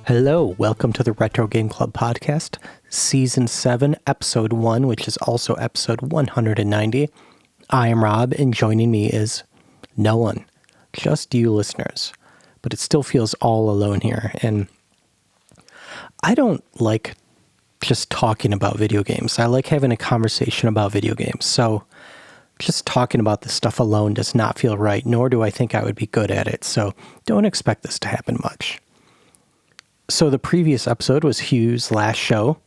Hello, welcome to the Retro Game Club podcast, Season 7, Episode 1, which is also Episode 190. I am Rob, and joining me is no one, just you listeners. But it still feels all alone here, and I don't like just talking about video games. I like having a conversation about video games, so just talking about this stuff alone does not feel right, nor do I think I would be good at it, so don't expect this to happen much. So the previous episode was Hugues' last show,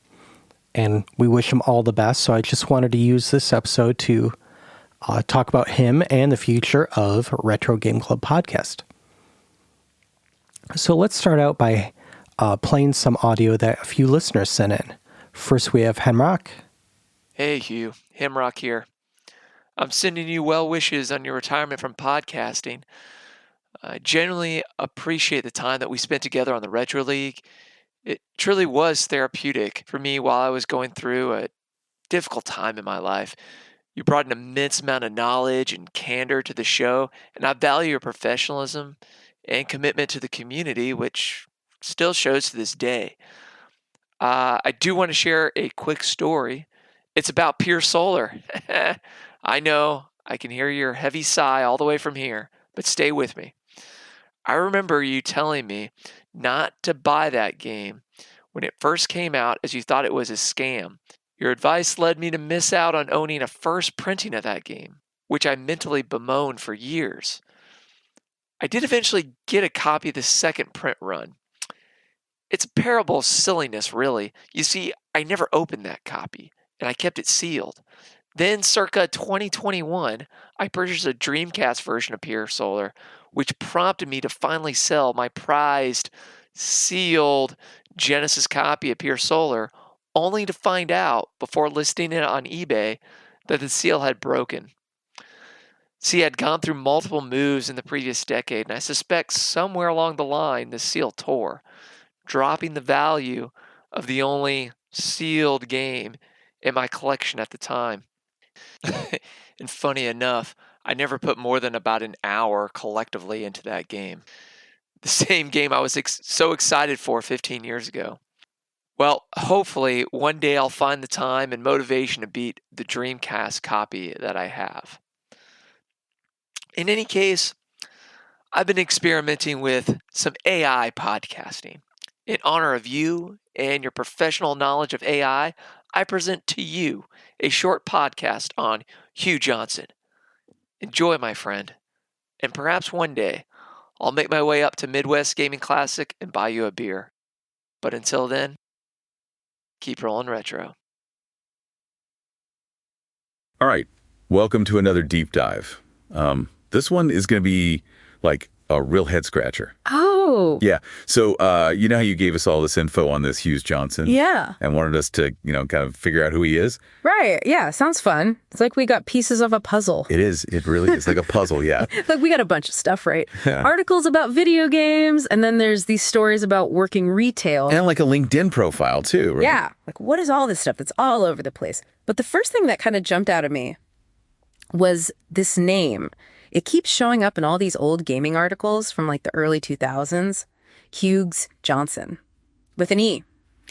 and we wish him all the best. So I just wanted to use this episode to talk about him and the future of Retro Game Club podcast. So let's start out by playing some audio that a few listeners sent in. First, we have Hemrock. Hey, Hugh. Hemrock here. I'm sending you well wishes on your retirement from podcasting. I genuinely appreciate the time that we spent together on the Retro League. It truly was therapeutic for me while I was going through a difficult time in my life. You brought an immense amount of knowledge and candor to the show, and I value your professionalism and commitment to the community, which still shows to this day. I do want to share a quick story. It's about Pure Solar. I know, I can hear your heavy sigh all the way from here, but stay with me. I remember you telling me not to buy that game when it first came out as you thought it was a scam. Your advice led me to miss out on owning a first printing of that game, which I mentally bemoaned for years. I did eventually get a copy of the second print run. It's a parable of silliness, really. You see, I never opened that copy, and I kept it sealed. Then, circa 2021, I purchased a Dreamcast version of Pure Solar, which prompted me to finally sell my prized, sealed Genesis copy of Pure Solar, only to find out, before listing it on eBay, that the seal had broken. See, I'd gone through multiple moves in the previous decade, and I suspect somewhere along the line the seal tore, dropping the value of the only sealed game in my collection at the time. And funny enough, I never put more than about an hour collectively into that game. The same game I was so excited for 15 years ago. Well, hopefully one day I'll find the time and motivation to beat the Dreamcast copy that I have. In any case, I've been experimenting with some AI podcasting. In honor of you and your professional knowledge of AI, I present to you a short podcast on Hugh Johnson. Enjoy, my friend, and perhaps one day I'll make my way up to Midwest Gaming Classic and buy you a beer. But until then, keep rolling retro. All right, welcome to another deep dive. This one is going to be like a real head scratcher. Oh. Yeah. So, you know how you gave us all this info on this Hugues Johnson? Yeah. And wanted us to, kind of figure out who he is? Right. Yeah. Sounds fun. It's like we got pieces of a puzzle. It is. It really is like a puzzle. Yeah. Like we got a bunch of stuff, right? Yeah. Articles about video games. And then there's these stories about working retail. And like a LinkedIn profile too, right? Yeah. Like what is all this stuff that's all over the place? But the first thing that kind of jumped out at me was this name. It keeps showing up in all these old gaming articles from like the early 2000s. Hugues Johnson with an E.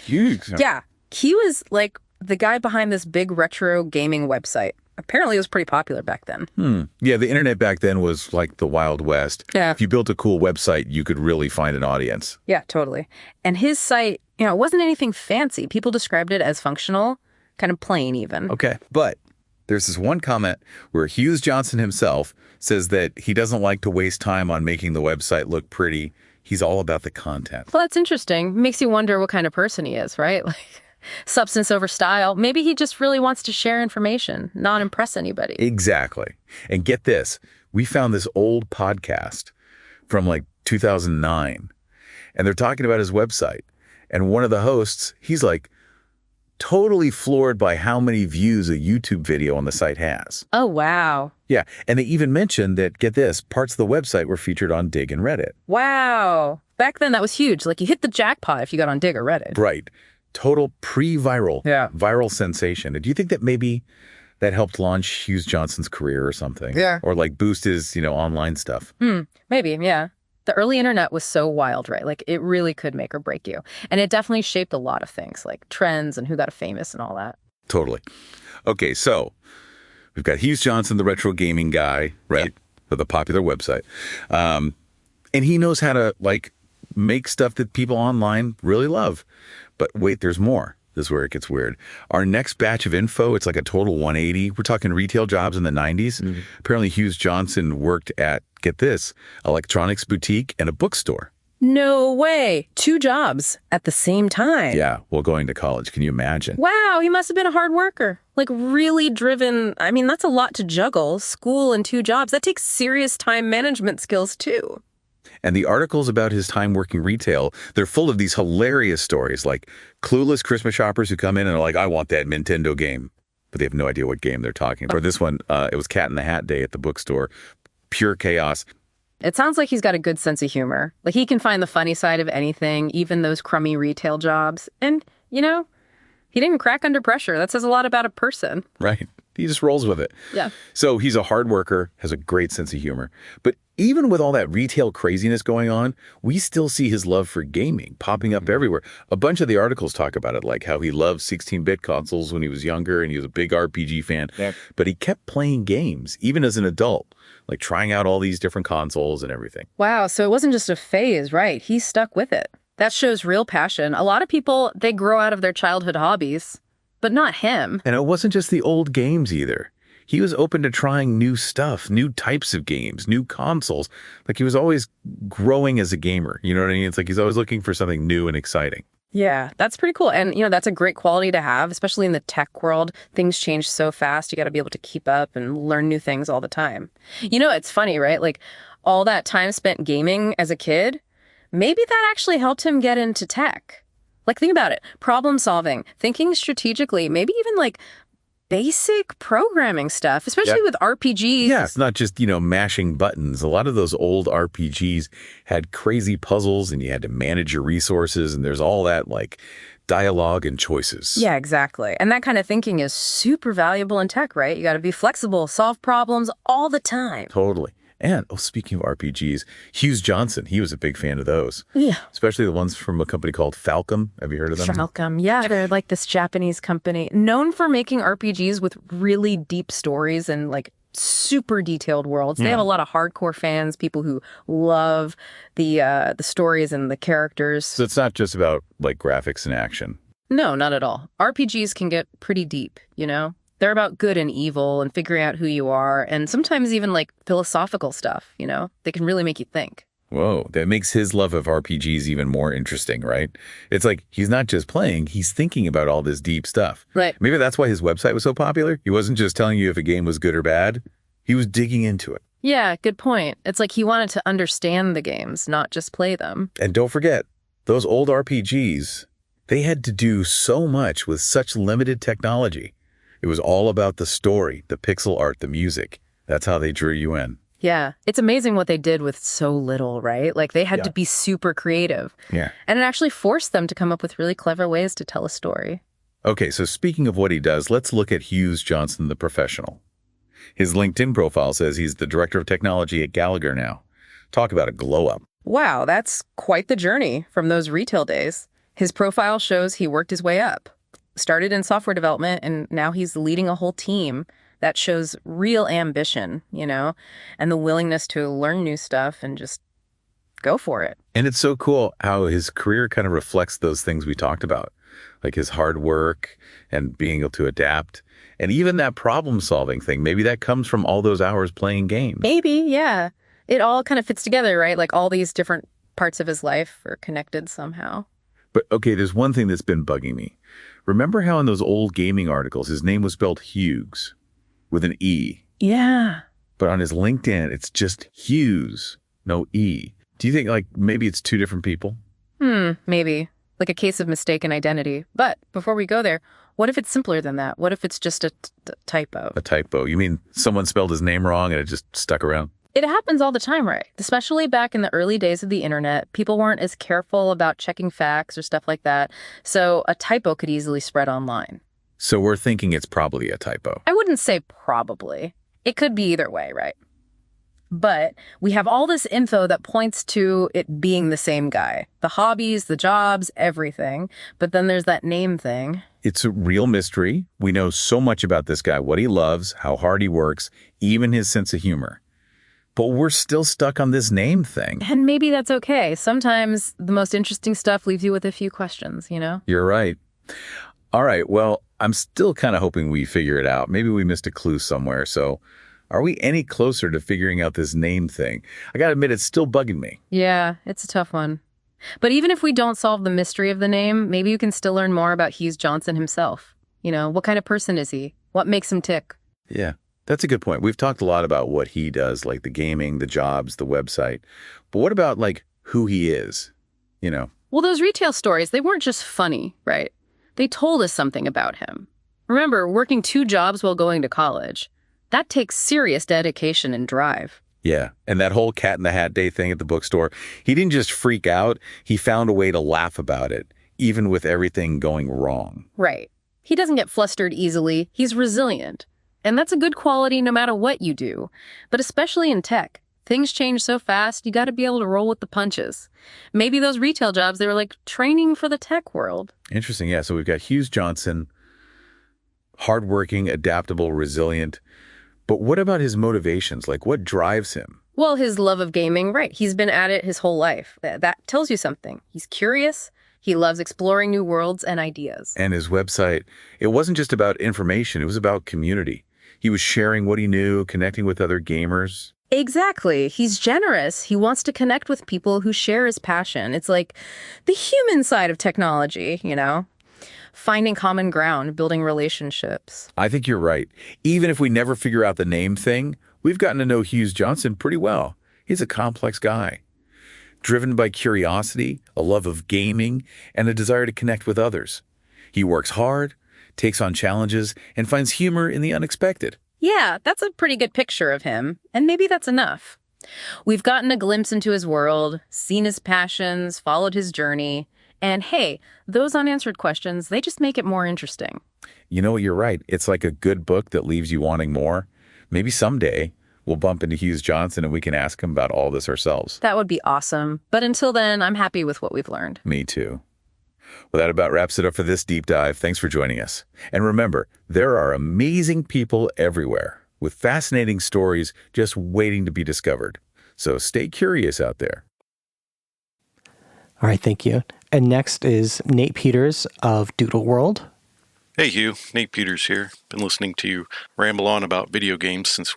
Hugues. Yeah. He was like the guy behind this big retro gaming website. Apparently it was pretty popular back then. Yeah, the internet back then was like the Wild West. Yeah. If you built a cool website, you could really find an audience. Yeah, totally. And his site, it wasn't anything fancy. People described it as functional, kind of plain even. Okay. But there's this one comment where Hugues Johnson himself says that he doesn't like to waste time on making the website look pretty. He's all about the content. Well, that's interesting. Makes you wonder what kind of person he is, right? Like substance over style. Maybe he just really wants to share information, not impress anybody. Exactly. And get this, we found this old podcast from like 2009, and they're talking about his website. And one of the hosts, he's like, totally floored by how many views a YouTube video on the site has. Oh, wow. Yeah. And they even mentioned that, get this, parts of the website were featured on Dig and Reddit. Wow. Back then, that was huge. Like, you hit the jackpot if you got on Dig or Reddit. Right. Total pre-viral. Yeah. Viral sensation. Do you think that maybe that helped launch Hugues Johnson's career or something? Yeah. Or like boost his, online stuff? Maybe, yeah. The early internet was so wild, right? Like, it really could make or break you. And it definitely shaped a lot of things, like trends and who got famous and all that. Totally. Okay, so we've got Hugues Johnson, the retro gaming guy, right? With a popular website. And he knows how to, like, make stuff that people online really love. But wait, there's more. This is where it gets weird. Our next batch of info, it's like a total 180. We're talking retail jobs in the 90s. Mm-hmm. Apparently, Hugues Johnson worked at, get this, electronics boutique and a bookstore. No way. 2 jobs at the same time. Yeah, well, going to college. Can you imagine? Wow, he must have been a hard worker. Like, really driven. I mean, that's a lot to juggle. School and 2 jobs. That takes serious time management skills, too. And the articles about his time working retail, they're full of these hilarious stories, like clueless Christmas shoppers who come in and are like, I want that Nintendo game. But they have no idea what game they're talking about. Or this one, it was Cat in the Hat Day at the bookstore. Pure chaos. It sounds like he's got a good sense of humor. Like, he can find the funny side of anything, even those crummy retail jobs. And, you know, he didn't crack under pressure. That says a lot about a person. Right. He just rolls with it. Yeah. So he's a hard worker, has a great sense of humor. But even with all that retail craziness going on, we still see his love for gaming popping up everywhere. A bunch of the articles talk about it, like how he loved 16-bit consoles when he was younger and he was a big RPG fan. Yeah. But he kept playing games, even as an adult, like trying out all these different consoles and everything. Wow, so it wasn't just a phase, right? He stuck with it. That shows real passion. A lot of people, they grow out of their childhood hobbies, but not him. And it wasn't just the old games either. He was open to trying new stuff, new types of games, new consoles. Like, he was always growing as a gamer. You know what I mean? It's like he's always looking for something new and exciting. Yeah, that's pretty cool. And, you know, that's a great quality to have, especially in the tech world. Things change so fast. You got to be able to keep up and learn new things all the time. You know, it's funny, right? Like, all that time spent gaming as a kid, maybe that actually helped him get into tech. Like, think about it. Problem solving, thinking strategically, maybe even like basic programming stuff, especially with RPGs. Yeah, it's not just, mashing buttons. A lot of those old RPGs had crazy puzzles and you had to manage your resources, and there's all that like dialogue and choices. Yeah, exactly. And that kind of thinking is super valuable in tech, right? You got to be flexible, solve problems all the time. Totally. And, speaking of RPGs, Hugues Johnson, he was a big fan of those. Yeah. Especially the ones from a company called Falcom. Have you heard of them? Falcom, yeah. They're like this Japanese company known for making RPGs with really deep stories and like super detailed worlds. They have a lot of hardcore fans, people who love the stories and the characters. So it's not just about like graphics and action. No, not at all. RPGs can get pretty deep, you know? They're about good and evil and figuring out who you are, and sometimes even like philosophical stuff, you know? They can really make you think. Whoa, that makes his love of RPGs even more interesting, right? It's like he's not just playing, he's thinking about all this deep stuff. Right. Maybe that's why his website was so popular. He wasn't just telling you if a game was good or bad. He was digging into it. Yeah, good point. It's like he wanted to understand the games, not just play them. And don't forget, those old RPGs, they had to do so much with such limited technology. It was all about the story, the pixel art, the music. That's how they drew you in. Yeah. It's amazing what they did with so little, right? Like, they had to be super creative. Yeah. And it actually forced them to come up with really clever ways to tell a story. Okay, so speaking of what he does, let's look at Hugues Johnson, the professional. His LinkedIn profile says he's the director of technology at Gallagher now. Talk about a glow up. Wow, that's quite the journey from those retail days. His profile shows he worked his way up. Started in software development, and now he's leading a whole team. That shows real ambition, you know, and the willingness to learn new stuff and just go for it. And it's so cool how his career kind of reflects those things we talked about, like his hard work and being able to adapt. And even that problem solving thing, maybe that comes from all those hours playing games. Maybe, yeah. It all kind of fits together, right? Like, all these different parts of his life are connected somehow. But okay, there's one thing that's been bugging me. Remember how in those old gaming articles, his name was spelled Hugues with an E? Yeah. But on his LinkedIn, it's just Hugues, no E. Do you think like maybe it's two different people? Maybe. Like a case of mistaken identity. But before we go there, what if it's simpler than that? What if it's just a typo? A typo. You mean someone spelled his name wrong and it just stuck around? It happens all the time, right? Especially back in the early days of the internet. People weren't as careful about checking facts or stuff like that. So a typo could easily spread online. So we're thinking it's probably a typo. I wouldn't say probably. It could be either way, right? But we have all this info that points to it being the same guy. The hobbies, the jobs, everything. But then there's that name thing. It's a real mystery. We know so much about this guy, what he loves, how hard he works, even his sense of humor. But we're still stuck on this name thing. And maybe that's okay. Sometimes the most interesting stuff leaves you with a few questions, you know? You're right. All right, well, I'm still kind of hoping we figure it out. Maybe we missed a clue somewhere. So are we any closer to figuring out this name thing? I gotta admit, it's still bugging me. Yeah, it's a tough one. But even if we don't solve the mystery of the name, maybe you can still learn more about Hugues Johnson himself. You know, what kind of person is he? What makes him tick? Yeah, that's a good point. We've talked a lot about what he does, like the gaming, the jobs, the website. But what about, like, who he is? You know? Well, those retail stories, they weren't just funny, right? They told us something about him. Remember, working 2 jobs while going to college. That takes serious dedication and drive. Yeah, and that whole Cat in the Hat Day thing at the bookstore, he didn't just freak out, he found a way to laugh about it, even with everything going wrong. Right. He doesn't get flustered easily. He's resilient. And that's a good quality no matter what you do. But especially in tech. Things change so fast, you got to be able to roll with the punches. Maybe those retail jobs, they were like training for the tech world. Interesting, yeah. So we've got Hugues Johnson, hardworking, adaptable, resilient. But what about his motivations? Like, what drives him? Well, his love of gaming, right. He's been at it his whole life. That tells you something. He's curious. He loves exploring new worlds and ideas. And his website, it wasn't just about information, it was about community. He was sharing what he knew, connecting with other gamers. Exactly. He's generous. He wants to connect with people who share his passion. It's like the human side of technology, you know? Finding common ground, building relationships. I think you're right. Even if we never figure out the name thing, we've gotten to know Hugues Johnson pretty well. He's a complex guy, driven by curiosity, a love of gaming, and a desire to connect with others. He works hard, takes on challenges, and finds humor in the unexpected. Yeah, that's a pretty good picture of him, and maybe that's enough. We've gotten a glimpse into his world, seen his passions, followed his journey, and hey, those unanswered questions, they just make it more interesting. You know, you're right. It's like a good book that leaves you wanting more. Maybe someday we'll bump into Hugues Johnson and we can ask him about all this ourselves. That would be awesome. But until then, I'm happy with what we've learned. Me too. Well, that about wraps it up for this deep dive. Thanks for joining us. And remember, there are amazing people everywhere with fascinating stories just waiting to be discovered. So stay curious out there. All right, thank you. And next is Nate Peters of Doodle World. Hey Hugh, Nate Peters here. Been listening to you ramble on about video games since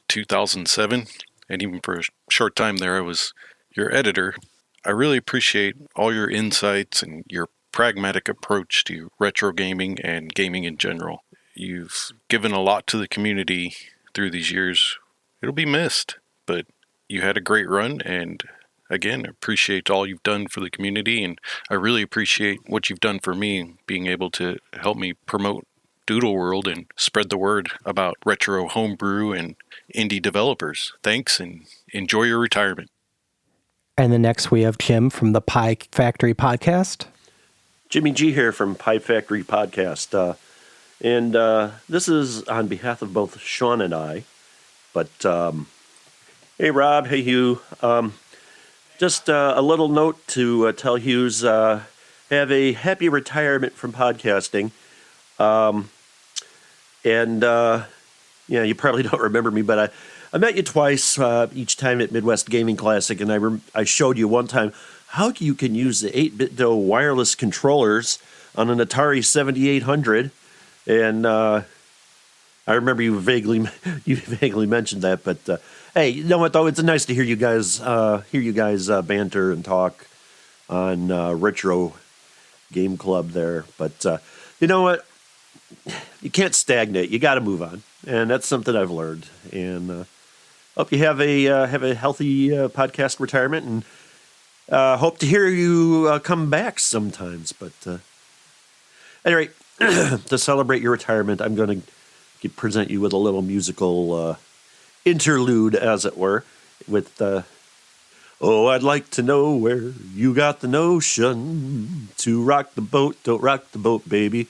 2007? And even for a short time there, I was your editor. I really appreciate all your insights and your pragmatic approach to retro gaming and gaming in general. You've given a lot to the community through these years. It'll be missed, but you had a great run, and again, appreciate all you've done for the community, and I really appreciate what you've done for me, being able to help me promote Doodle World and spread the word about retro homebrew and indie developers. Thanks, and enjoy your retirement. And then next we have Jim from the Pie Factory podcast. Jimmy G here from Pie Factory Podcast. And this is on behalf of both Sean and I. But, hey, Rob. Hey, Hugh. Just a little note to tell Hughes, have a happy retirement from podcasting. Yeah, you probably don't remember me, but I met you twice, each time at Midwest Gaming Classic, and I showed you one time how you can use the 8-bit-do wireless controllers on an Atari 7800, and I remember you vaguely mentioned that, but hey, you know what though? It's nice to hear you guys banter and talk on Retro Game Club there, but you know what? You can't stagnate. You got to move on, and that's something I've learned. And hope you have a healthy podcast retirement, and hope to hear you come back sometimes. But anyway, to celebrate your retirement, I'm going to present you with a little musical interlude, as it were, with oh, I'd like to know where you got the notion to rock the boat. Don't rock the boat, baby.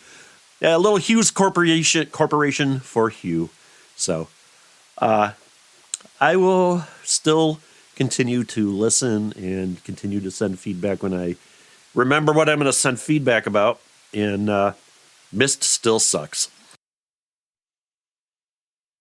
Yeah, a little Hugues Corporation for Hugh. So I will still continue to listen and continue to send feedback when I remember what I'm going to send feedback about. And Mist still sucks.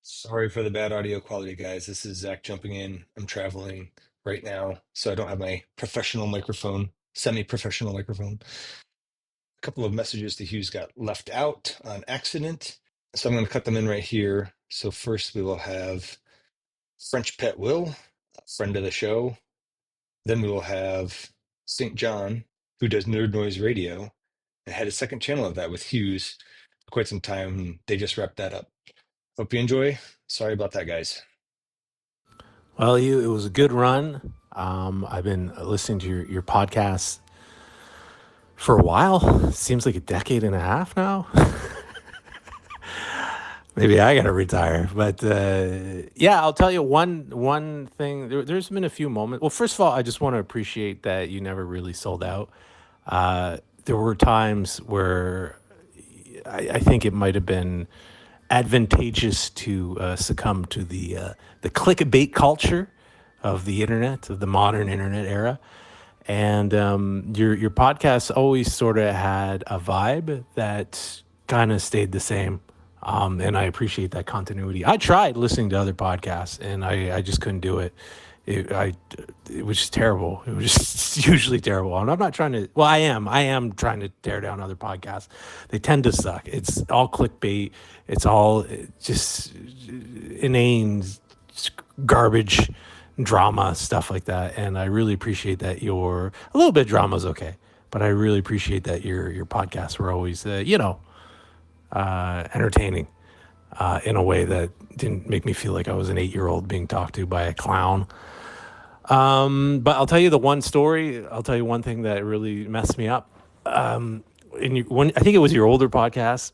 Sorry for the bad audio quality, guys. This is Zach jumping in. I'm traveling right now, so I don't have my professional microphone, semi-professional microphone. A couple of messages to Hugues got left out on accident, so I'm going to cut them in right here. So first we will have French Pet Will, a friend of the show. Then we will have St. John, who does Nerd Noise Radio, and had a second channel of that with Hugues for quite some time. They just wrapped that up. Hope you enjoy. Sorry about that, guys. Well, it was a good run. I've been listening to your podcast for a while. Seems like a decade and a half now. Maybe I gotta retire. But yeah, I'll tell you one thing. There's been a few moments. Well, first of all, I just want to appreciate that you never really sold out. There were times where I think it might have been advantageous to succumb to the clickbait culture of the internet, of the modern internet era. And your podcast always sort of had a vibe that kind of stayed the same. And I appreciate that continuity. I tried listening to other podcasts and I just couldn't do it. It was just terrible. It was just usually terrible. And I'm not trying to, well, I am trying to tear down other podcasts. They tend to suck. It's all clickbait. It's all just inane garbage, drama, stuff like that. And I really appreciate that a little bit of drama is okay, but I really appreciate that your podcasts were always, entertaining in a way that didn't make me feel like I was an 8-year-old being talked to by a clown. But I'll tell you one thing that really messed me up. When I think it was your older podcast,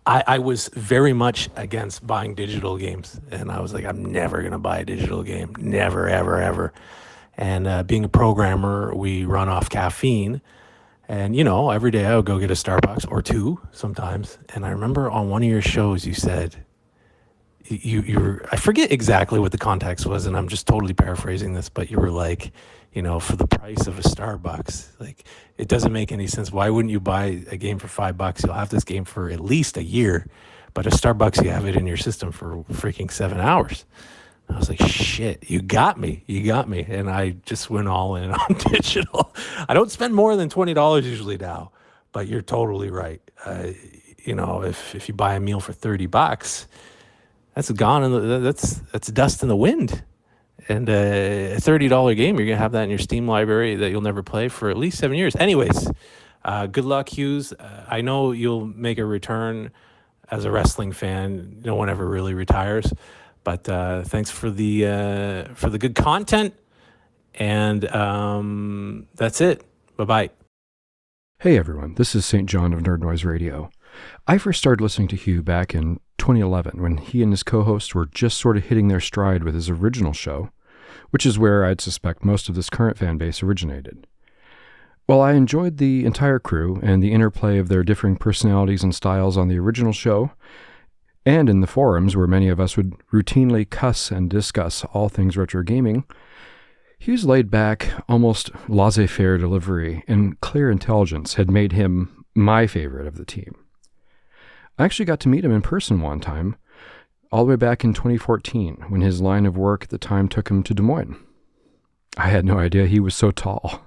I was very much against buying digital games. And I was like, I'm never going to buy a digital game. Never, ever, ever. And being a programmer, we run off caffeine. And, every day I would go get a Starbucks or two sometimes. And I remember on one of your shows, you said, I forget exactly what the context was, and I'm just totally paraphrasing this, but you were like, for the price of a Starbucks, like, it doesn't make any sense. Why wouldn't you buy a game for $5? You'll have this game for at least a year, but a Starbucks, you have it in your system for freaking 7 hours. I was like, shit, you got me. And I just went all in on digital. I don't spend more than $20 usually now, but you're totally right. If you buy a meal for $30, that's gone. That's dust in the wind. And a $30 game, you're going to have that in your Steam library that you'll never play for at least 7 years. Anyways, good luck, Hugues. I know you'll make a return as a wrestling fan. No one ever really retires. But thanks for the good content, and that's it. Bye-bye. Hey everyone, this is St. John of Nerd Noise Radio. I first started listening to Hugh back in 2011 when he and his co-hosts were just sort of hitting their stride with his original show, which is where I'd suspect most of this current fan base originated. While I enjoyed the entire crew and the interplay of their differing personalities and styles on the original show, and in the forums where many of us would routinely cuss and discuss all things retro gaming, Hugh's laid-back, almost laissez-faire delivery and clear intelligence had made him my favorite of the team. I actually got to meet him in person one time, all the way back in 2014, when his line of work at the time took him to Des Moines. I had no idea he was so tall.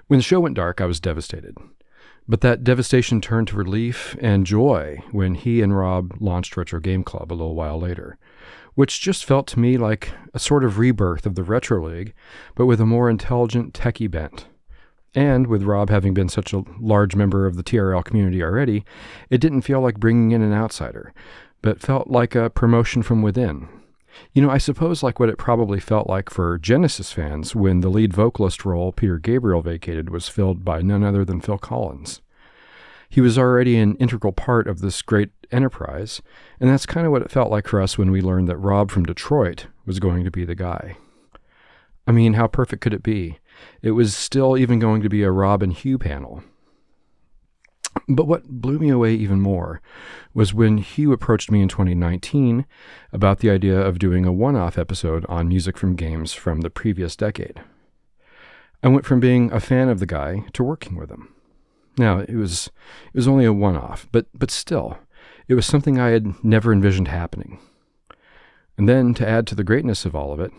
When the show went dark, I was devastated. But that devastation turned to relief and joy when he and Rob launched Retro Game Club a little while later, which just felt to me like a sort of rebirth of the Retro League, but with a more intelligent techie bent. And with Rob having been such a large member of the TRL community already, it didn't feel like bringing in an outsider, but felt like a promotion from within. I suppose like what it probably felt like for Genesis fans when the lead vocalist role Peter Gabriel vacated was filled by none other than Phil Collins. He was already an integral part of this great enterprise, and that's kind of what it felt like for us when we learned that Rob from Detroit was going to be the guy. I mean, how perfect could it be? It was still even going to be a Rob and Hugh panel. But what blew me away even more was when Hugh approached me in 2019 about the idea of doing a one-off episode on music from games from the previous decade. I went from being a fan of the guy to working with him. Now, it was only a one-off, but still, it was something I had never envisioned happening. And then, to add to the greatness of all of it,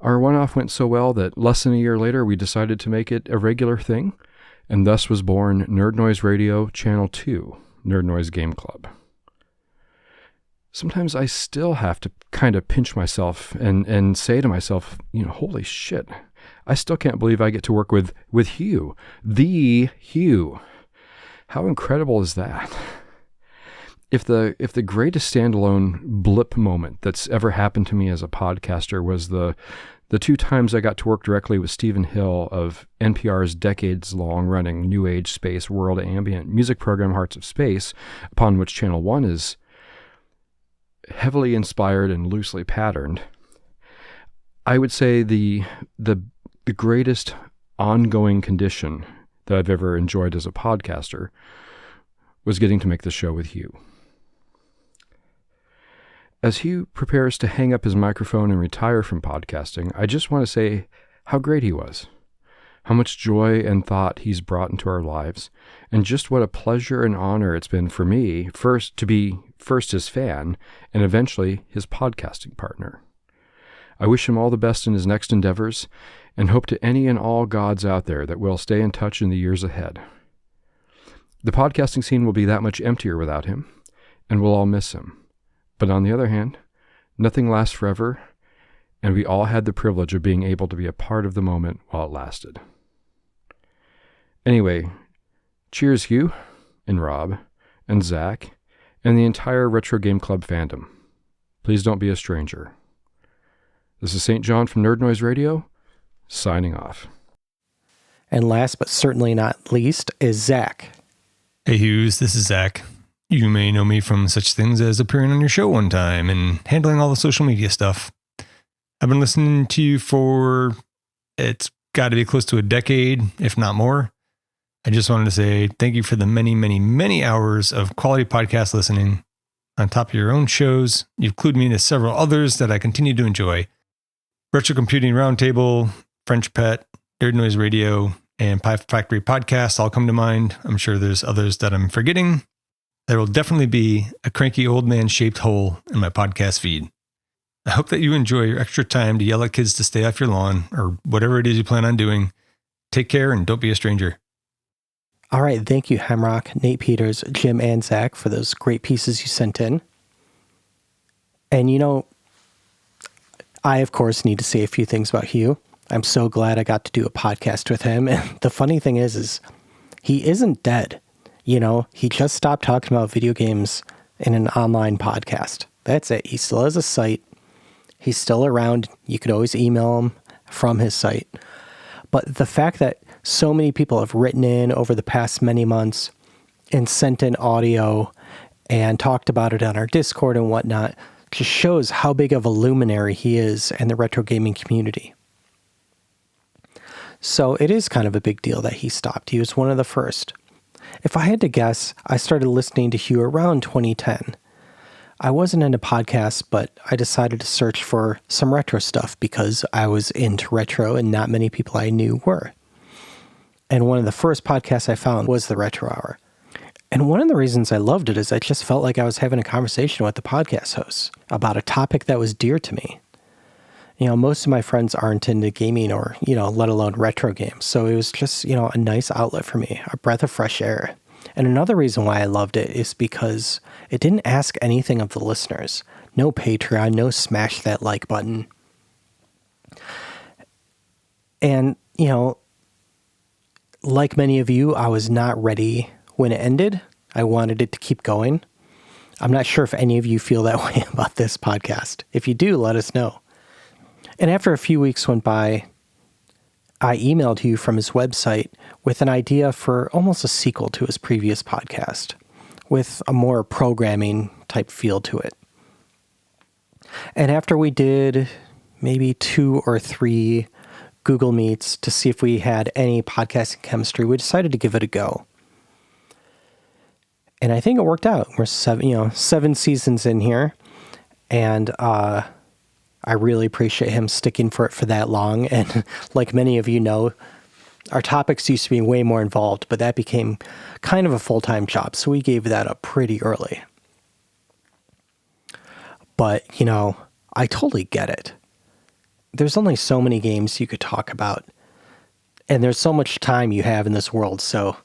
our one-off went so well that less than a year later we decided to make it a regular thing, and thus was born Nerd Noise Radio Channel 2, Nerd Noise Game Club. Sometimes I still have to kind of pinch myself and say to myself, holy shit, I still can't believe I get to work with Hugh, the Hugh. How incredible is that? If the greatest standalone blip moment that's ever happened to me as a podcaster was the 2 times I got to work directly with Stephen Hill of NPR's decades-long-running New Age Space World Ambient music program Hearts of Space, upon which Channel 1 is heavily inspired and loosely patterned, I would say the greatest ongoing condition that I've ever enjoyed as a podcaster was getting to make the show with Hugh. As Hugh prepares to hang up his microphone and retire from podcasting, I just want to say how great he was, how much joy and thought he's brought into our lives, and just what a pleasure and honor it's been for me to be his fan and eventually his podcasting partner. I wish him all the best in his next endeavors and hope to any and all gods out there that we'll stay in touch in the years ahead. The podcasting scene will be that much emptier without him, and we'll all miss him. But on the other hand, nothing lasts forever, and we all had the privilege of being able to be a part of the moment while it lasted. Anyway, cheers Hugh, and Rob, and Zach, and the entire Retro Game Club fandom. Please don't be a stranger. This is St. John from Nerd Noise Radio, signing off. And last but certainly not least is Zach. Hey Hugues, this is Zach. You may know me from such things as appearing on your show one time and handling all the social media stuff. I've been listening to you for, it's got to be close to a decade, if not more. I just wanted to say thank you for the many, many, many hours of quality podcast listening. On top of your own shows, you've clued me into several others that I continue to enjoy. Retro Computing Roundtable, French Pet, Nerd Noise Radio, and Pie Factory Podcast all come to mind. I'm sure there's others that I'm forgetting. There will definitely be a cranky old man-shaped hole in my podcast feed. I hope that you enjoy your extra time to yell at kids to stay off your lawn or whatever it is you plan on doing. Take care and don't be a stranger. All right, thank you, Hemrock, Nate Peters, Jim, and Zach for those great pieces you sent in. And I, of course, need to say a few things about Hugh. I'm so glad I got to do a podcast with him. And the funny thing is he isn't dead. He just stopped talking about video games in an online podcast. That's it. He still has a site. He's still around. You could always email him from his site. But the fact that so many people have written in over the past many months and sent in audio and talked about it on our Discord and whatnot just shows how big of a luminary he is in the retro gaming community. So it is kind of a big deal that he stopped. He was one of the first. If I had to guess, I started listening to Hugh around 2010. I wasn't into podcasts, but I decided to search for some retro stuff because I was into retro and not many people I knew were. And one of the first podcasts I found was the Retro Hour. And one of the reasons I loved it is I just felt like I was having a conversation with the podcast hosts about a topic that was dear to me. Most of my friends aren't into gaming or, let alone retro games. So it was just, a nice outlet for me, a breath of fresh air. And another reason why I loved it is because it didn't ask anything of the listeners. No Patreon, no smash that like button. And, like many of you, I was not ready when it ended. I wanted it to keep going. I'm not sure if any of you feel that way about this podcast. If you do, let us know. And after a few weeks went by, I emailed Hugh from his website with an idea for almost a sequel to his previous podcast, with a more programming type feel to it. And after we did maybe 2 or 3 Google Meets to see if we had any podcasting chemistry, we decided to give it a go. And I think it worked out. We're 7 seasons in here, and I really appreciate him sticking for it for that long. And like many of you know, our topics used to be way more involved, but that became kind of a full-time job, so we gave that up pretty early. But, I totally get it. There's only so many games you could talk about, and there's so much time you have in this world. So,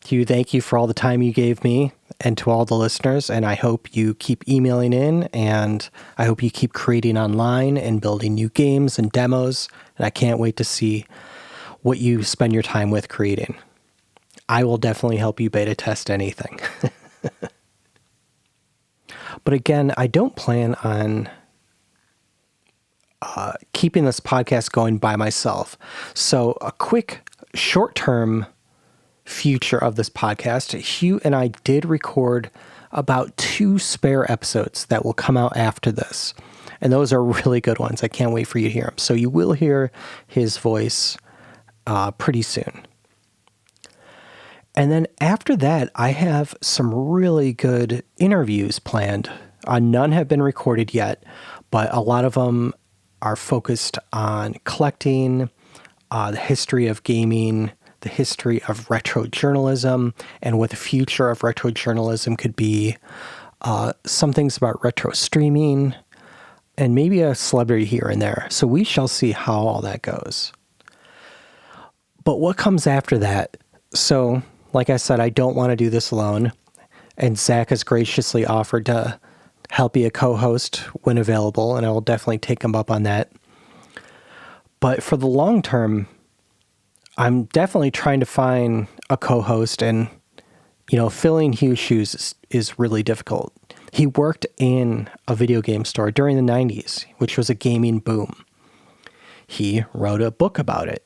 Hugh, thank you for all the time you gave me and to all the listeners, and I hope you keep emailing in, and I hope you keep creating online and building new games and demos, and I can't wait to see what you spend your time with creating. I will definitely help you beta test anything. But again, I don't plan on keeping this podcast going by myself. So a quick short-term future of this podcast, Hugh and I did record about 2 spare episodes that will come out after this. And those are really good ones. I can't wait for you to hear them. So you will hear his voice pretty soon. And then after that, I have some really good interviews planned. None have been recorded yet, but a lot of them are focused on collecting, the history of gaming, the history of retro journalism, and what the future of retro journalism could be. Some things about retro streaming, and maybe a celebrity here and there. So we shall see how all that goes. But what comes after that? So, like I said, I don't want to do this alone. And Zach has graciously offered to help be a co-host when available, and I will definitely take him up on that. But for the long term, I'm definitely trying to find a co-host, and, filling Hugh's shoes is really difficult. He worked in a video game store during the 90s, which was a gaming boom. He wrote a book about it.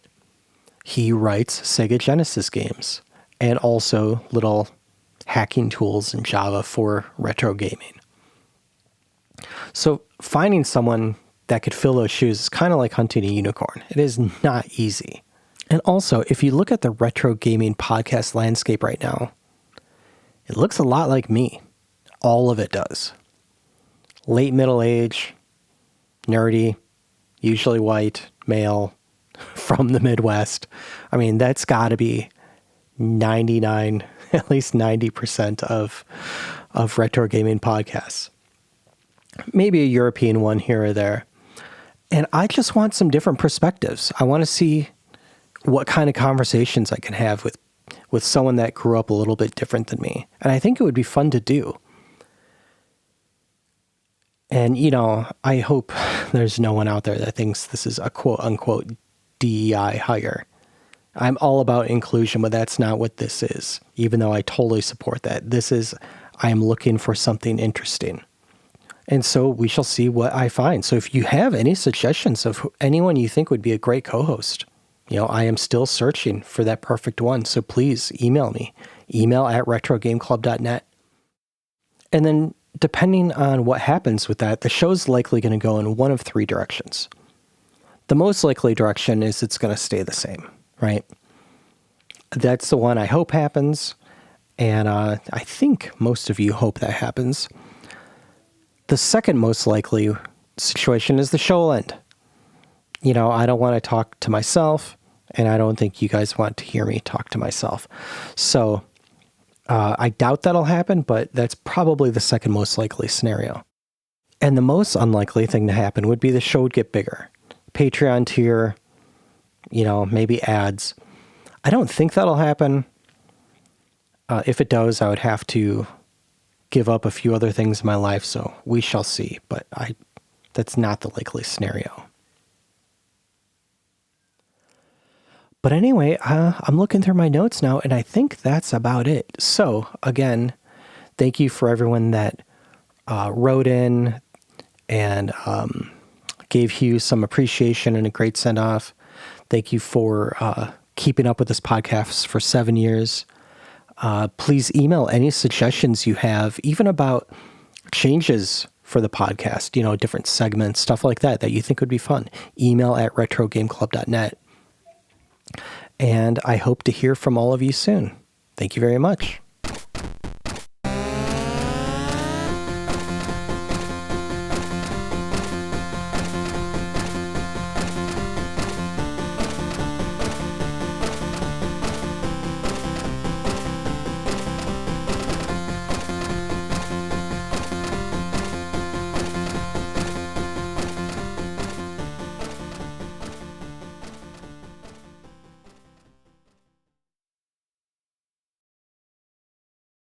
He writes Sega Genesis games and also little hacking tools in Java for retro gaming. So finding someone that could fill those shoes is kind of like hunting a unicorn. It is not easy. And also, if you look at the retro gaming podcast landscape right now, it looks a lot like me. All of it does. Late middle age, nerdy, usually white, male, from the Midwest. I mean, that's got to be 99, at least 90% of retro gaming podcasts. Maybe a European one here or there. And I just want some different perspectives. I want to see what kind of conversations I can have with someone that grew up a little bit different than me. And I think it would be fun to do. And, I hope there's no one out there that thinks this is a quote-unquote DEI hire. I'm all about inclusion, but that's not what this is, even though I totally support that. This is, I am looking for something interesting. And so we shall see what I find. So if you have any suggestions of anyone you think would be a great co-host, I am still searching for that perfect one. So please email me, email@retrogameclub.net. And then depending on what happens with that, the show's likely going to go in one of 3 directions. The most likely direction is it's going to stay the same, right? That's the one I hope happens. And I think most of you hope that happens. The second most likely situation is the show will end. I don't want to talk to myself, and I don't think you guys want to hear me talk to myself. So I doubt that'll happen, but that's probably the second most likely scenario. And the most unlikely thing to happen would be the show would get bigger. Patreon tier, maybe ads. I don't think that'll happen. If it does, I would have to give up a few other things in my life, so we shall see. But that's not the likely scenario. But anyway, I'm looking through my notes now, and I think that's about it. So, again, thank you for everyone that wrote in and gave Hugh some appreciation and a great send-off. Thank you for keeping up with this podcast for 7 years. Please email any suggestions you have, even about changes for the podcast, different segments, stuff like that you think would be fun. Email @retrogameclub.net. And I hope to hear from all of you soon. Thank you very much.